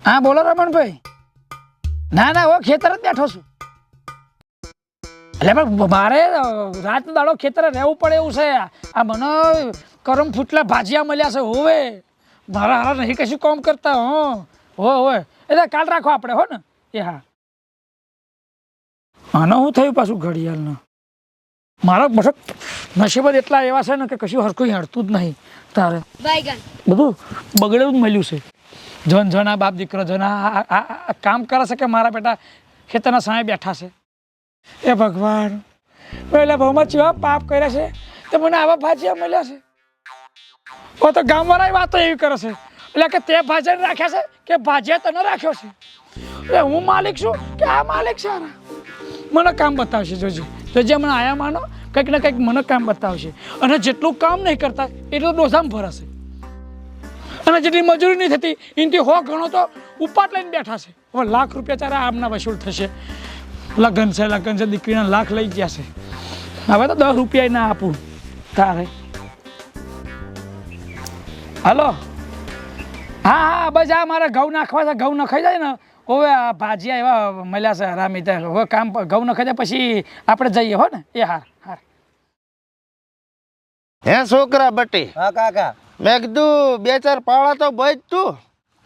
હા બોલો રમણભાઈ. ના ના હું ખેતર જ બેઠો છું. એટલે પણ મારે રાત દાડો ખેતરે રહેવું પડે એવું છે. આ મને કરમ ફૂટલા ભાજીયા મળ્યા છે હોવે મારા હારા નહીં કશું કામ કરતા હોય એટલે કાલ રાખો આપણે હો ને એ હા. આને શું થયું પાછું ઘડિયાળને મારા બસ નસીબ જ એટલા એવા છે ને કે કશું હરખું હડતું જ નહીં તારે બધું બગડેલું જ મળ્યું છે. જન જન આ બાપ દીકરો જન આ કામ કરે છે કે મારા બેટા ખેતરના સામે બેઠા છે. એ ભગવાન પહેલા ભાવમાં ચેવા પાપ કર્યા છે તો મને આવા ભાજીયા મળ્યા છે. ઓ તો ગામવાળા વાતો એવી કરે છે એટલે કે તે ભાજીને રાખ્યા છે કે ભાજીયા તને રાખ્યો છે. એટલે હું માલિક છું કે આ માલિક છે. મને કામ બતાવશે જોજે જોજે મને આયા માનો કંઈક ને કંઈક મને કામ બતાવશે. અને જેટલું કામ નહીં કરતા એટલું ડોસામાં ભરાશે. અને જેટલી મજૂરી નહીં થતી એનાથી હો ઘણો તો ઉપાટ લઈને બેઠા છે. હવે લાખ રૂપિયા તારા આમના વસૂલ થશે. લગ્ન છે દીકરીના લાખ લઈ ગયા છે. હવે તો 10 રૂપિયા ના આપું તારે. હલો હા હા બસ આ મારે ઘઉં નાખવા છે. ઘઉં નખાઈ જાય ને હવે આ ભાજીયા એવા મળ્યા છે હરામી ત્યાં. હવે કામ ઘઉં નખાઈ જાય પછી આપણે જઈએ હો ને એ હા હા. હે છોકરા બટી. હા કાકા. મેં કીધું 2-4 પાળા તો બચ તું.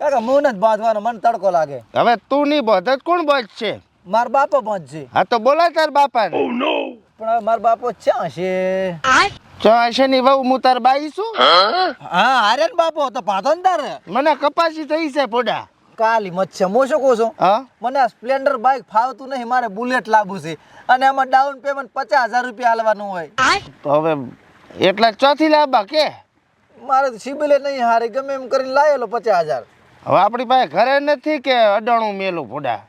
કાકા હું નથી બાંધવાનો, મને તડકો લાગે. હવે તું નહીં બોધ કોણ બચશે? મારા બાપો બાંધશે. હા તો બોલાય તાર બાપાને. પણ હવે મારા બાપો ક્યાં છે? હશે ની વહુ હું તાર બાઈ છું. હા હારે ને બાપો તો પાધો ને તારે. મને કપાસી થઈ છે પોડા. કાલી મત છે હું શું કહું છું હા મને આ સ્પ્લેન્ડર બાઇક ફાવતું નહીં, મારે બુલેટ લાવવું છે અને એમાં ડાઉન પેમેન્ટ 50,000 રૂપિયા આલવાનું હોય. તો હવે એટલા ચોથી લાવવા કે મારે તો સિબિલે નહીં હારે, ગમે એમ કરીને લાવેલો 50,000. હવે આપણી પાસે ઘરે નથી કે અડાણું મેલું પોડા.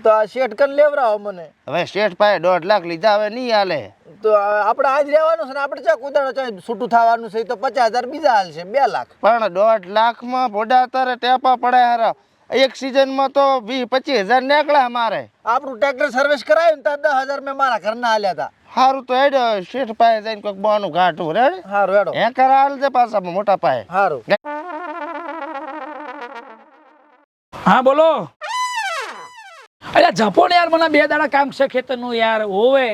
તો આ શેઠ કન લેવરાવો મને. હવે શેઠ પાસે 1.5 લાખ લીધા હવે નહીં હાલે. તો આપણે આજ રહેવાનું છે ને આપણે ચા કુદાડો ચા છૂટું થવાનું છે તો 50,000 બીજા હાલશે 2 લાખ. પણ 1.5 લાખમાં પોડા તારે ટેપા પડે હારા. એક સિઝનમાં તો 20-25 હજાર નીકળ્યા મારે. આપણું ટ્રેક્ટર સર્વિસ કરાવ્યું ને તો 10,000 મેં મારા ઘરના હાલ્યા હતા. સારું તો હેડ શેઠ પાસે જઈને કોઈક બાનું ઘાટું રેડ. હારું હેડો. હે કરા હાલ છે પાછા મોટા પાયે. હારું. હા બોલો. અલ્યા જપો ને યાર મને 2 દાડા કામ છે ખેતરનું યાર હોવે.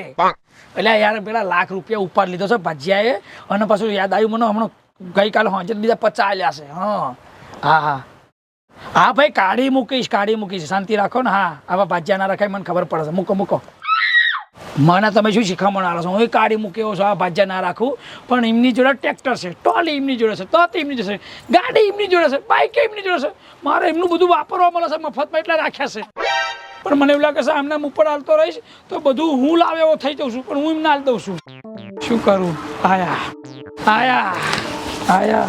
એટલે યાર પેલા લાખ રૂપિયા ઉપાડ લીધો છે ભાજીયાએ અને પાછું યાદ આવ્યું મને હમણાં ગઈકાલે હાજર બીજા 50 આલ્યા છે. હા હા હા હા ભાઈ કાઢી મૂકીશ શાંતિ રાખો ને. હા આવા ભાજીયા ના રખાય મને ખબર પડે છે. મૂકો મને તમે શું શીખામણ આલો છો? હું કાઢી મૂક્યો છું આ ભાજીયા ના રાખું. પણ એમની જોડે ટ્રેક્ટર છે, ટોલી એમની જોડે છે, તો એમની જોડે છે, ગાડી એમની જોડે છે, બાઇક એમની જોડે છે. મારે એમનું બધું વાપરવા મળે છે મફતમાં એટલે રાખ્યા છે. પણ મને એવું લાગે છે આમને ઉપર હાલતો રહીશ તો બધું હું લાવે એવો થઈ જાઉં છું. પણ હું એમને હાલ દઉં છું. શું કરું? આયા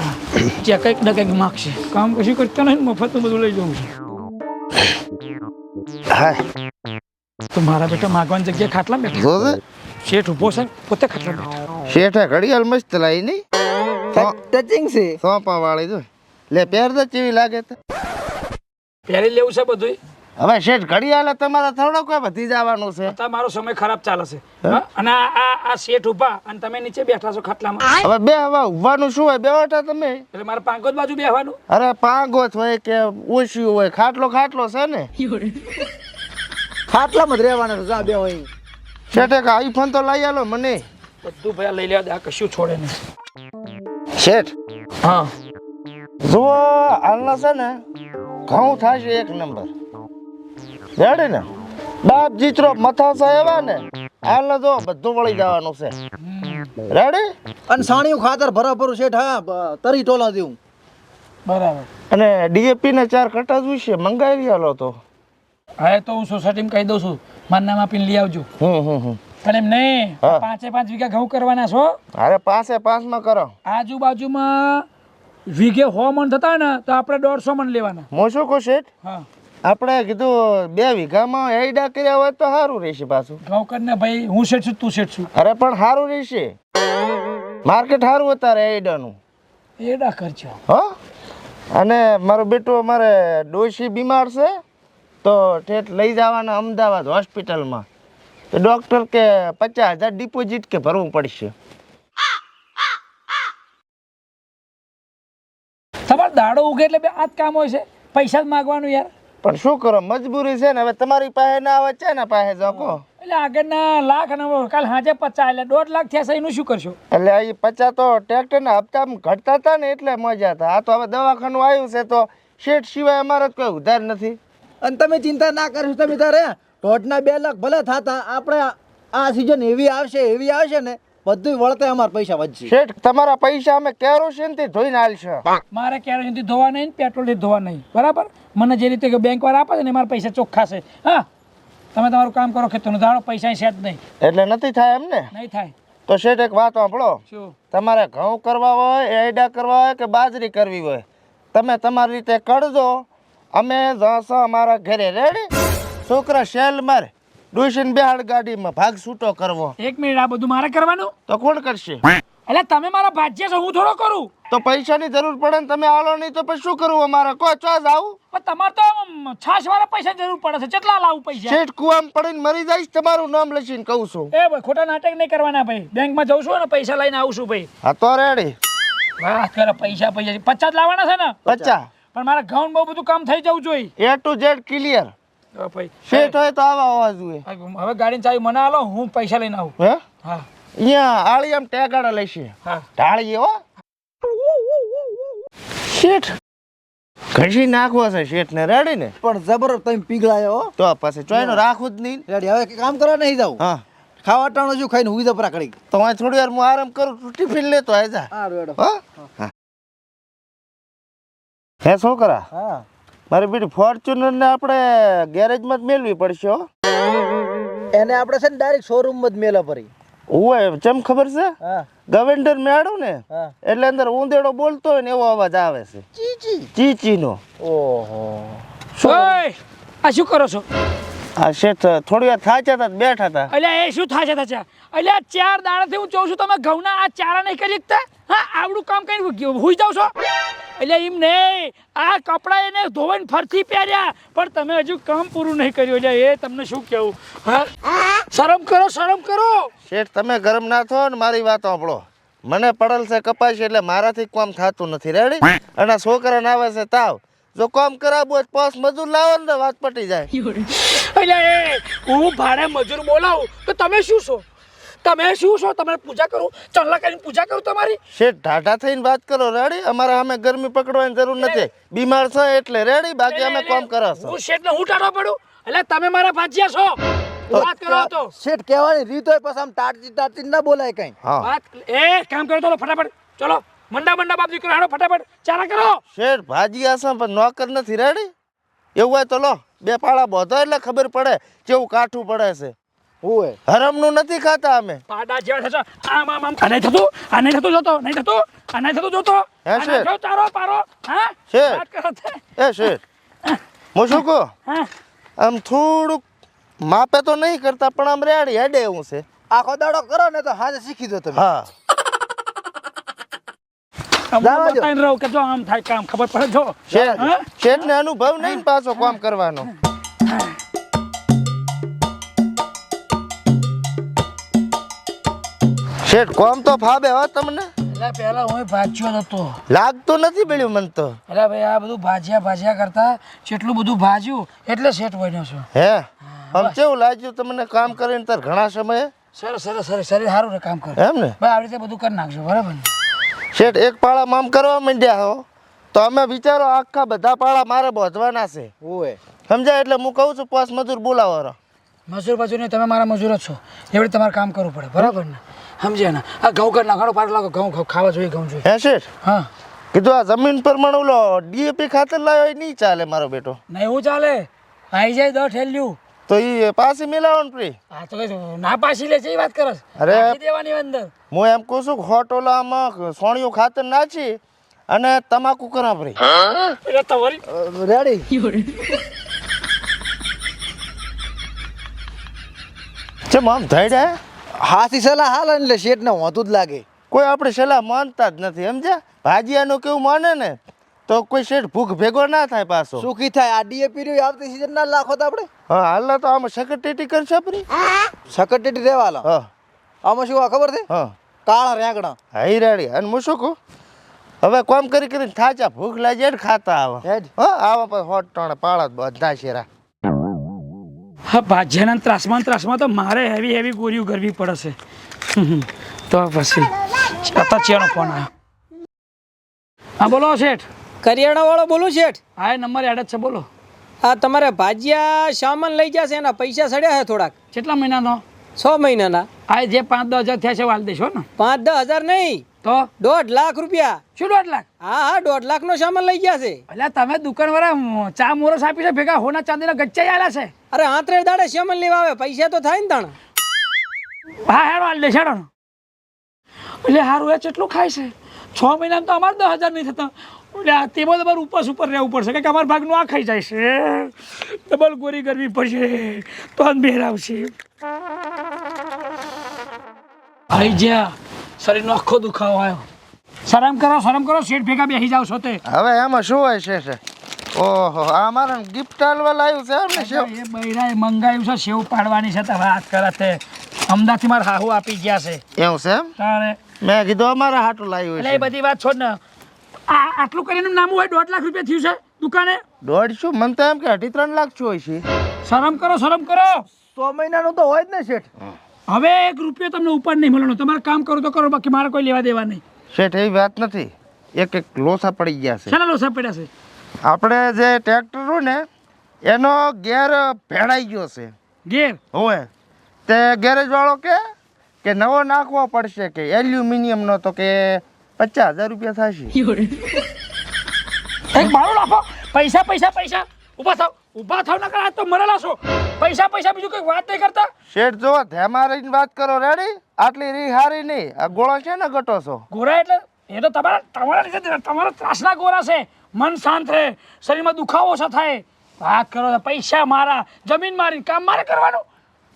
જે કંઈક ને કંઈક માગશે. કામ કશું કરતા નહીં, મફતનું બધું લઈ જાઉં છું. હા તો મારા બેટા માગવાની જગ્યાએ ખાટલા બેઠા. શેઠ ઉભો છે પોતે ખાટલા બેઠા. શેઠે ઘડિયાળ મસ્ત લાવી નહીં. ટચિંગ છે. સોંપા વાળી જો લે પહેર દે કેવી લાગે તો. પહેરી લેવું છે બધું. હવે શેઠ ઘડિયાળ તમારે થોડો કોઈ વધી જવાનું છે. અત્યારે મારો સમય ખરાબ ચાલે છે. અને આ શેઠ ઉભા અને તમે નીચે બેઠા છો ખાટલામાં. હવે બે હવે ઉભવાનું શું હોય બેઠા તમે. એટલે મારે પાંગોત બાજુ બેહવાનું. અરે પાંગોત હોય કે ઓછું હોય ખાટલો છે ને. ખાટલામાં જ રહેવાના જા બે હોય. શેઠે કે આઈફોન તો લઈ આલો મને. બધું ભયા લઈ લેવા દે, આ કશું છોડે નહીં. શેઠ હા જો હાલના છે ને ઘઉં થશે 1 નંબર રેડી ને. બાપ જીતરો મથાસા એવા ને હાલ જો બધું વળી જવાનું છે રેડી. અને સાણિયું ખાતર ભરાભરું શેઠ. હા તરી ટોલા દેવું. બરાબર. અને ડીએપી ને 4 કટ્ટા જોઈશે મંગાવી આલો તો. હા તો હું સોસાયટીમાં કહી દઉં છું મારું નામ આપીને લઈ આવજો. પણ એમ નહીં 5 વીઘા ઘઉં કરવાના છો. અરે 5 માં કરો. આજુબાજુમાં વીઘે 100 મણ થતા ને તો આપણે 150 મણ લેવાના. હું શું કહું શેઠ હા આપણે કીધું 2 વીઘામાં એડા કર્યા હોય તો સારું રહેશે પાછું. ઘઉં કરીને ભાઈ હું શેઠ છું તું શેઠ છું. અરે પણ સારું રહેશે. માર્કેટ સારું અત્યારે એડાનું. એડા કરજો. હા અને મારો બેટો મારે ડોશી બીમાર છે તો ઠેઠ લઈ જવાના અમદાવાદ હોસ્પિટલમાં. તો ડૉક્ટર કે 50,000 ડિપોઝિટ કે ભરવું પડશે. તમારે દાડો ઉગે એટલે આ જ કામ હોય છે, પૈસા જ માગવાનું યાર. પણ શું કરો મજબૂરી છે ને હવે તમારી પાસે ના આવે છે ને પાસે જાકો એટલે આગળના લાખ અને કાલ હાજે 50 એટલે 1.5 લાખ થયા છે એનું શું કરશો? એટલે આ 50 તો ટ્રેક્ટરના હપ્તામાં ઘટતા હતા ને એટલે મજા હતા. આ તો હવે દવાખાનું આવ્યું છે તો શેઠ સિવાય અમારે કોઈ ઉધાર નથી. અને તમે ચિંતા ના કરશો, તમે તારે દોઢના 2 લાખ ભલે થતા, આપણે આ સિઝન એવી આવશે ને બધું વળતે અમારા પૈસા વધશે. શેઠ તમારા પૈસા અમે કેરોસીનથી ધોઈને આલશે. મારે કેરોસીનથી ધોવા નહીં ને પેટ્રોલથી ધોવા નહીં, બરાબર? મને જે રીતે બેંક વાળા આપે છે ને મારા પૈસા ચોખ્ખા છે. હા, તમે તમારું કામ કરો ખેતરનું, ધારો પૈસા સેટ નહીં. એટલે નથી થાય એમ ને? નહીં થાય. તો શેઠ એક વાત સાંભળો, શું? તમારે ઘઉં કરવા હોય, એડા કરવા હોય કે બાજરી કરવી હોય, તમે તમારી રીતે કરજો. અમે જશો અમારા ઘરે. રેડી? છોકરા શેલ મારે ડોસીને બેહાડ ગાડીમાં ભાગ છૂટો કરવો. 1 મિનિટ, આ બધું મારે કરવાનું? તો કોણ કરશે? એટલે તમે મારા ભાજ્ય છો, હું થોડો કરું. તો પૈસાની જરૂર પડે ને તમે આલો નહીં તો પછી શું કરવું અમારે? કોઈ ચો જાવું? પણ તમારે તો છાશ વાળા પૈસા જરૂર પડે છે. કેટલા લાવું પૈસા? શેઠ કુવામાં પડીને મરી જઈશ તમારું નામ લખીને કહું છું. એ ભાઈ ખોટા નાટક નહીં કરવાના ભાઈ. બેંકમાં જઉં છું ને પૈસા લઈને આવું છું ભાઈ. હા તો રેડી. વાહ, અત્યારે પૈસા 50 લાવવાના છે ને? 50. પણ મારા ઘઉં બહુ બધું કામ થઈ જવું જોઈએ. A to Z clear. ભાઈ શેઠ હોય તો આવા હોવા જોઈએ. હવે ગાડીની ચાવી મને આલો, હું પૈસા લઈને આવું. હે? હા અહીંયા આળી આમ ટેગાડા લઈશે. હા. ઢાળીએ હો. શેઠ ઘસી નાખવો છે શેઠ ને. રેડી ને? પણ જબર તમે પીગળાયો હો. તો પછી ચોયનો રાખવું જ નહીં. રેડી, હવે કામ કરવા નહીં જાવ. હા, ખાવા ટાણો શું ખાઈને હુઈ દપરા કડી. તો હું થોડી વાર હું આરામ કરું, ટિફિન લેતો આવી જા. હા રેડો. હા. હે છોકરા, હા, મારી બેટી ફોર્ચ્યુનર ને આપણે ગેરેજમાં જ મેળવી પડશે હો. એને આપણે છે ને ડાયરેક્ટ શોરૂમ જ મેલા પડી. ઓય ચમ ખબર છે? હા ગવેન્ડર મેળું ને હા. એટલે અંદર ઉંદેડો બોલતો હોય ને એવો અવાજ આવે છે. ચીચી નો. ઓહો. ઓય, આ શું કરો છો? આ શેઠ થોડી વાર થાચ્યા હતા, બેઠા હતા. અલ્યા એ શું થાય છે તાચા? અલ્યા 4 દાડાથી હું જોઉં છું તમે ઘઉંના આ ચારા નહીં કરી શકતા. હા, આવડું કામ કરીને હુઈ જાવ છો? એટલે એમ નહીં, આ કપડાં એને ધોવાઈને ફરથી પહેર્યા પણ તમે હજુ કામ પૂરું નહીં કર્યું. એટલે એ તમને શું કહેવું? હા, શરમ કરો, શરમ કરો. શેઠ તમે ગરમ ના થો ને મારી વાત સાંભળો. મને પડેલ છે કપાસ એટલે મારાથી કામ થતું નથી. રેડી? અને આ છોકરાને આવે છે તાવ. જો કામ કરાવવું હોય 5 મજૂર લાવો ને તો વાત પટી જાય. એટલે એ હું ભાડે મજૂર બોલાવું તો તમે શું છો? તમે શું છો? તમે પૂજા કરું, ચલ્લા કરીને પૂજા કરું તમારી? શેઠ ઢાઢા થઈને વાત કરો. રેડી? અમારે અમે ગરમી પકડવાની જરૂર નથી. બીમાર છે એટલે. રેડી? બાકી અમે કામ કરાવશું. હું શેઠને હું ટાઢો પડું? એટલે તમે મારા ભાજ્યા છો. વાત કરો તો. શેઠ કહેવાની રીત હોય પછી આમ ટાટતી ના બોલાય કઈ. હા વાત એ કામ કરો તો ફટાફટ. ચલો મંડા બાપ દીકરો હાડો ફટાફટ ચારા કરો. શેઠ ભાજી આસા પણ નોકર નથી. રેડી? એવું હોય તો લો 2 પાળા બોધો એટલે ખબર પડે કેવું કાઠું પડે છે. હોય હરમનું નથી ખાતા અમે. પાડા જેવા થશો. આમ આમ આમ આ નહીં થતું, આ નહીં થતું જોતો, નહીં થતું, આ નહીં થતું જોતો. હે આ શેઠ? જો તારો પારો. હા શેઠ. વાત કરો તે. એ શેઠ હું શું કહું, હા આમ થોડુંક માપે તો નહીં કરતા પણ આમ રેડી હેડે એવું છે. આખો દાડો કરો ને તો હાજે શીખી દો તમે. હા જવા દો. બતાવીને રહું કે જો આમ થાય કામ ખબર પડે જો. શેઠ હા? શેઠને અનુભવ નહીં ને પાછો કામ કરવાનો. શેઠ કામ તો ફાબે હો તમને. એટલે પહેલા હું ભાજ્યો હતો. લાગતું નથી મળ્યું મને તો. એટલે ભાઈ આ બધું ભાજ્યા કરતા જેટલું બધું ભાજ્યું એટલે શેઠ બન્યો છું. હે આમ કેવું લાગ્યું તમને કામ કરીને તાર ઘણા સમયે? સરસ સરસ સરસ શરીર સારું ને કામ કરે. એમ ને? ભાઈ આવી રીતે બધું કરી નાખજો, બરાબર ને? શેઠ એક પાળા મામ કરવા માંડ્યા હો તો અમે વિચારો આખા બધા પાળા મારે બોધવાના છે. હોય સમજાય? એટલે હું કહું છું 5 મજૂર બોલાવો. મજૂર બાજુ નહીં, તમે મારા મજૂર જ છો. એવડે તમારે કામ કરવું પડે, બરાબર ને? સમજ્યા ને? આ ઘઉં કરી નાખો, પાર લાગો. ઘઉં ખાવા જોઈએ, ઘઉં જોઈએ. હે શેઠ હા કીધું આ જમીન પર મને ઓલો ડીએપી ખાતર લાવ્યો એ નહીં ચાલે મારો બેટો. નહીં એવું ચાલે. આવી જાય 10 ઠેલ્યું તો એ પાછી મિલાવો ને પ્રી. હા તો કઈ ના પાછી લે છે એ વાત કરસ. અરે. નાખી દેવાની અંદર. હું એમ કહું છું હોટોલામાં સોણિયું ખાતર નાખી અને તમાકુ કરા પ્રી. એટલે તમારી રેડી. ચમ આમ થઈ જાય. હાથી સલાહ હાલ એટલે શેઠ ને હોતું જ લાગે. કોઈ આપણી સલાહ માનતા જ નથી. સમજ્યા? ભાજીયાનું કેવું માને ને તો કોઈ શેઠ ભૂખ ભેગો ના થાય પાછો. સુખી થાય. આ ડીએપી રહ્યું આવતી સીઝન ના લાખો તો આપણે હા હાલ તો આમાં સકટેટી કરશે પ્રી. સકટેટી રહેવાલા. હા આમાં શું આ ખબર છે? હા કાળા રેંગણા. હા ઈ રેડી. અને હું શું કહું હવે કોમ કરી કરીને થાચા ભૂખ લાગે ને ખાતા આવા હેડ. હા આવા પછી હોટ ટાણે પાળા બધા શેરા. હા ભાજ્યાના ત્રાસમાં તો મારે હેવી ગોળીઓ કરવી પડે છે તો પછી ચેનો ફોન આવ્યો. હા બોલો શેઠ. કરિયાણા વાળો બોલું શેઠ. હા એ નંબર એડ જ છે બોલો. હા તમારે ભાજીયા સામાન લઈ જશે એના પૈસા સડ્યા છે થોડાક કેટલા મહિનાનો? 6 મહિનાના. આ જે 5-10 હજાર થયા છે વાલ દેશો ને? 5-10 હજાર નહીં, તો 1.5 લાખ રૂપિયા. શું 1.5 લાખ? હા 1.5 લાખનો સામાન લઈ ગયા છે. એટલે તમે દુકાનવાળા ચા મોરસ આપી છે ભેગા હોના ચાંદીના ગચ્ચા આલ્યા છે. અરે આંતરે દાડે સામાન લેવા આવે, પૈસા તો થાય ને તાણ. હા હેડો હાલ દે હેડો. એટલે હારું એ કેટલું ખાય છે? 6 મહિનામાં તો અમારે 10,000 નહીં થતા. એટલે તેમાં તમારે ઉપવાસ ઉપર રહેવું પડશે કે અમારા ભાગનું આ ખાઈ જાય છે. ડબલ ગોરી કરવી પડશે તો જ બેર આવશે. આઈ જ્યાં શરીરનો આખો દુખાવો આવ્યો. શરમ કરો શેઠ ભેગા બેસી જાવ છો તે. હવે એમાં શું હોય છે? ઓહો આ મારે ગિફ્ટ આલવા લાવ્યું છે એમ ને સેવ. એ બૈરાએ મંગાવ્યું છે સેવ પાડવાની છે તો વાત કરે તે. અમદાવાદથી મારા હાહુ આપી ગયા છે. એવું છે એમ? તારે મેં કીધું અમારા હાટું લાવ્યું એટલે છે. એ બધી વાત છોડ ને. આટલું કરીને નામું હોય 1.5 લાખ રૂપિયા થયું છે દુકાને. 1.5 મને તો એમ કે 3 લાખ છું હોય છે. શરમ કરો 6 મહિનાનું તો હોય જ ને શેઠ. હવે 1 રૂપિયો તમને ઉપર નહીં મળવાનો. તમારે કામ કરો તો કરો, બાકી મારે કોઈ લેવા દેવા નહીં. શેઠ એવી વાત નથી, એક લોસા પડી ગયા છે. શાના લોસા પડ્યા છે? આપણે જે ટ્રેક્ટર હોય ને એનો ગેર ભેળાઈ ગયો છે. ઘેર હોય તે ગેરેજ વાળો કે નવો નાખવો પડશે કે એલ્યુમિનિયમ નો, તો કે 50,000 રૂપિયા થશે. એક મારું લાફો. પૈસા ઊભા થાવ ના કરા તો મરેલા છો. પૈસા બીજું કોઈ વાત નહીં કરતા. શેઠ જો ધ્યામાં રહીને વાત કરો. રેડી? આટલી રી હારી નહીં. આ ગોળો છે ને ગટો છો. ગોરા એટલે એ તો તમારા લીધે તમારા ત્રાસના ગોરા છે. મન શાંત રહે, શરીરમાં દુખાવો ઓછા થાય. વાત કરો પૈસા મારા, જમીન મારી, કામ મારે કરવાનું.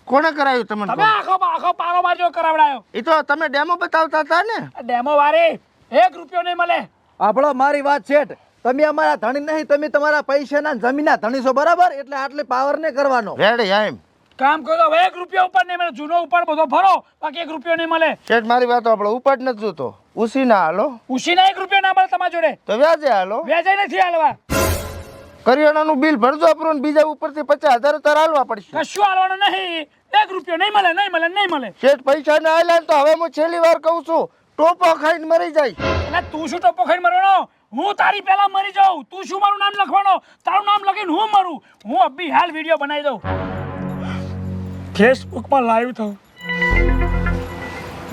કોણે કરાવ્યું તમને? તમે આખો પારો મારજો કરાવડાયો. એ તો તમે ડેમો બતાવતા હતા ને. ડેમો વાળી 1 રૂપિયો નહીં મળે. આપણો મારી વાત શેઠ, તમે અમારા ધણી નહીં, તમે તમારા પૈસાના જમીનના ધણી છો બરાબર, એટલે આટલી પાવર ને કરવાનો. રેડી એમ કામ કરો તો 1 રૂપિયા ઉપર નહીં મળે. જૂનો ઉપર બધો ભરો, બાકી 1 રૂપિયો નહીં મળે. શેઠ મારી વાત આપણે ઉપર જ નથી જોતો, ઉસી ના હાલો ઉસીના 1 રૂપિયો ના મળે તમારા જોડે. તો વ્યાજે હાલો. વ્યાજે નથી હાલવા. કરિયાણાનું બિલ ભરજો આપણું ને બીજા ઉપરથી 50,000 તાર હાલવા પડશે. કશું હાલવાનું નહીં. 1 રૂપિયો નહીં મળે. શેઠ પૈસા ના આલ્યા ને તો હવે હું છેલ્લી વાર કહું છું, ટોપો ખાઈને મરી જાય. એટલે તું શું ટોપો ખાઈને મરવાનો? હું તારી પહેલા મરી જાઉં. તું શું મારું નામ લખવાનો? તારું નામ લખીને હું મરું. હું અભી હાલ વિડીયો બનાવી દઉં, ફેસબુકમાં લાઈવ થઉં.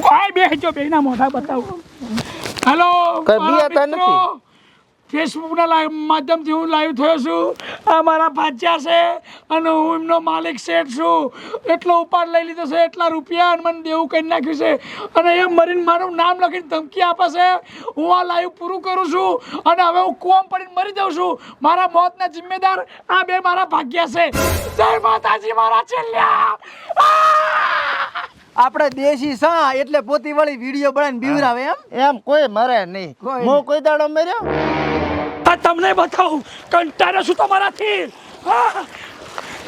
કોઈ બેસજો, બેના મોઢા બતાવું. હેલો કઈ બિયાતા નથી. ફેસબુકના માધ્યમથી હું લાઈવ થયો છું. આ મારા ભાજ્યા છે અને હું એમનો માલિક શેઠ છું. એટલો ઉપાડ લઈ લીધો છે, એટલા રૂપિયા, અને મને દેવું કરી નાખ્યું છે. અને એ મરીને મારું નામ લખીને ધમકી આપે છે. હું આ લાઈવ પૂરું કરું છું અને હવે હું કોમ પડીને મરી જાઉં છું. મારા મોતના જિમ્મેદાર આ બે મારા ભાગ્યા છે. જય માતાજી મારા છેલ્લા. આપણે દેશી સા એટલે પોતી વાળી વિડીયો બનાવીને બીવરાવે એમ. કોઈ મરે નહીં. હું કોઈ દાડો મર્યો? આ તમને બતાવું કંટાળો છું તમારાથી.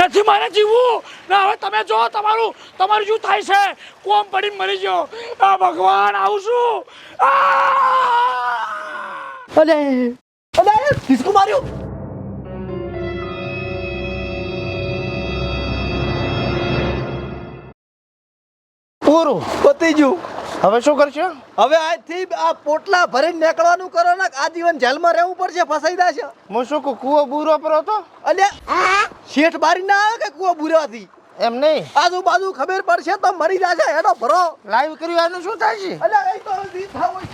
નથી મારે જીવવું ને. હવે તમે જો તમારું શું થાય છે. કોમ પડીને મરી ગયો. આ ભગવાન આવું છું. અલે ડિસ્કો માર્યો. પૂરું પતી ગયું. હવે શું કરશો? હવે આજથી આ પોટલા ભરીને નીકળવાનું કરો ને, આજીવન જેલમાં રહેવું પડશે, ફસાઈ જશે. હું શું કહું, કૂવો બૂરો પરો તો અલ્યા શેઠ બારી ના આવે કે કુવા બુરાથી? એમ નહીં, આજુબાજુ ખબર પડશે તો મરી જશે. એનો ભરો લાઈવ કર્યું એનું શું થાય છે? અલ્યા એ તો દી થાવ હોય.